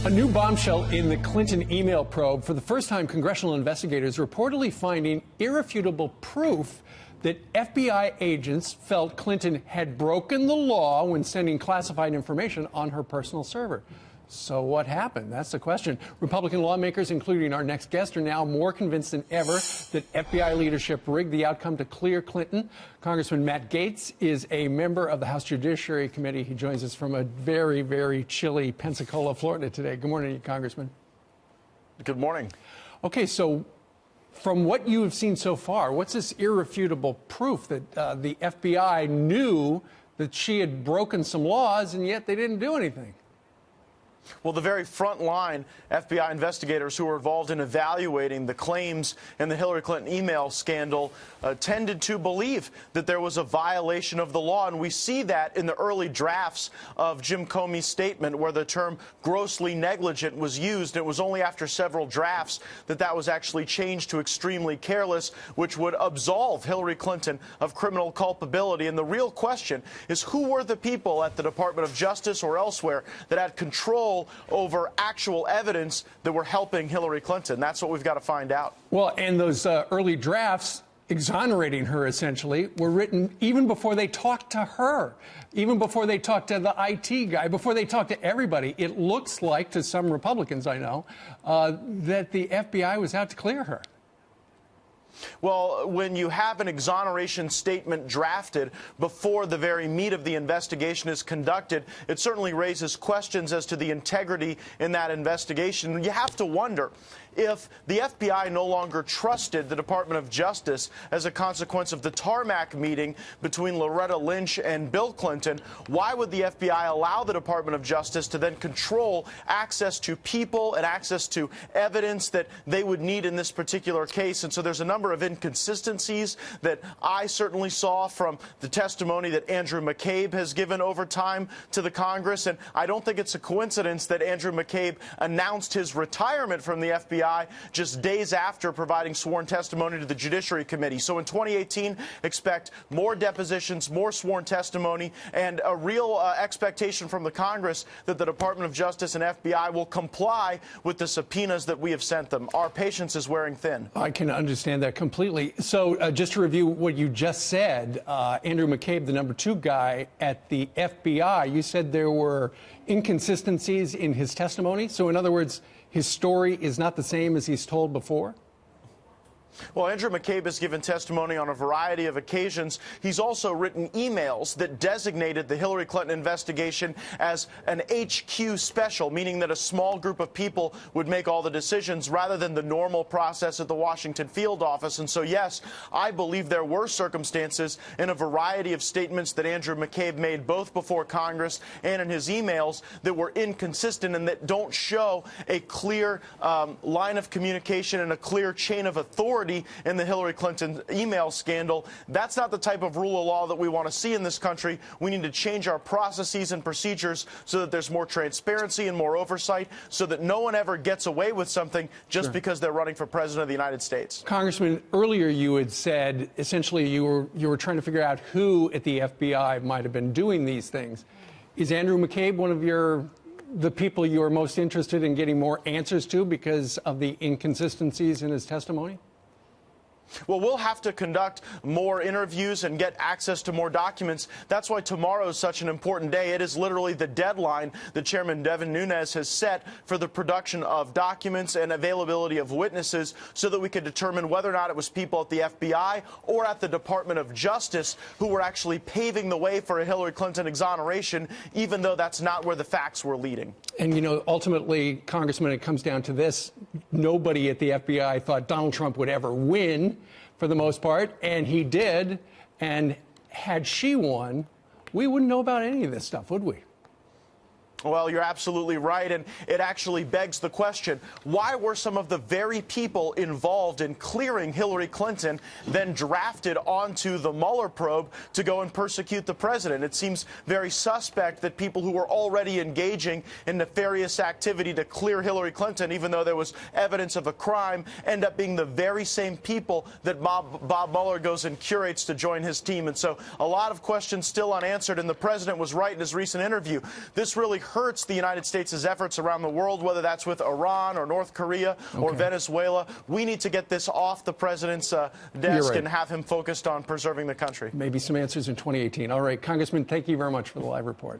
A new bombshell in the Clinton email probe. For the first time, congressional investigators reportedly finding irrefutable proof that FBI agents felt Clinton had broken the law when sending classified information on her personal server. So what happened? That's the question. Republican lawmakers, including our next guest, are now more convinced than ever that FBI leadership rigged the outcome to clear Clinton. Congressman Matt Gaetz is a member of the House Judiciary Committee. He joins us from a very, very chilly Pensacola, Florida today. Good morning, Congressman. Good morning. Okay, so from what you have seen so far, what's this irrefutable proof that the FBI knew that she had broken some laws and yet they didn't do anything? Well, the very front-line FBI investigators who were involved in evaluating the claims in the Hillary Clinton email scandal tended to believe that there was a violation of the law. And we see that in the early drafts of Jim Comey's statement where the term grossly negligent was used. It was only after several drafts that that was actually changed to extremely careless, which would absolve Hillary Clinton of criminal culpability. And the real question is, who were the people at the Department of Justice or elsewhere that had control over actual evidence that were helping Hillary Clinton? That's what we've got to find out. Well, and those early drafts exonerating her, essentially, were written even before they talked to her, even before they talked to the IT guy, before they talked to everybody. It looks like, to some Republicans I know, that the FBI was out to clear her. Well, when you have an exoneration statement drafted before the very meat of the investigation is conducted, it certainly raises questions as to the integrity in that investigation. You have to wonder if the FBI no longer trusted the Department of Justice as a consequence of the tarmac meeting between Loretta Lynch and Bill Clinton. Why would the FBI allow the Department of Justice to then control access to people and access to evidence that they would need in this particular case? And so there's a number of inconsistencies that I certainly saw from the testimony that Andrew McCabe has given over time to the Congress. And I don't think it's a coincidence that Andrew McCabe announced his retirement from the FBI just days after providing sworn testimony to the Judiciary Committee. So in 2018, expect more depositions, more sworn testimony, and a real expectation from the Congress that the Department of Justice and FBI will comply with the subpoenas that we have sent them. Our patience is wearing thin. I can understand that completely. So just to review what you just said, Andrew McCabe, the #2 guy at the FBI, you said there were inconsistencies in his testimony. So in other words, his story is not the same as he's told before? Well, Andrew McCabe has given testimony on a variety of occasions. He's also written emails that designated the Hillary Clinton investigation as an HQ special, meaning that a small group of people would make all the decisions rather than the normal process at the Washington field office. And so, yes, I believe there were circumstances in a variety of statements that Andrew McCabe made both before Congress and in his emails that were inconsistent and that don't show a clear line of communication and a clear chain of authority in the Hillary Clinton email scandal. That's not the type of rule of law that we want to see in this country. We need to change our processes and procedures so that there's more transparency and more oversight, so that no one ever gets away with something just because they're running for president of the United States. Congressman, earlier you had said essentially you were trying to figure out who at the FBI might have been doing these things. Is Andrew McCabe one of the people you are most interested in getting more answers to because of the inconsistencies in his testimony? Well, we'll have to conduct more interviews and get access to more documents. That's why tomorrow is such an important day. It is literally the deadline that Chairman Devin Nunes has set for the production of documents and availability of witnesses so that we can determine whether or not it was people at the FBI or at the Department of Justice who were actually paving the way for a Hillary Clinton exoneration, even though that's not where the facts were leading. And, you know, ultimately, Congressman, it comes down to this. Nobody at the FBI thought Donald Trump would ever win, for the most part, and he did. And had she won, we wouldn't know about any of this stuff, would we? Well, you're absolutely right, and it actually begs the question, why were some of the very people involved in clearing Hillary Clinton then drafted onto the Mueller probe to go and persecute the president? It seems very suspect that people who were already engaging in nefarious activity to clear Hillary Clinton, even though there was evidence of a crime, end up being the very same people that Bob Mueller goes and curates to join his team. And so a lot of questions still unanswered, and the president was right in his recent interview. This really hurts the United States' efforts around the world, whether that's with Iran or North Korea or Venezuela. We need to get this off the president's desk and have him focused on preserving the country. Maybe some answers in 2018. All right, Congressman, thank you very much for the live report.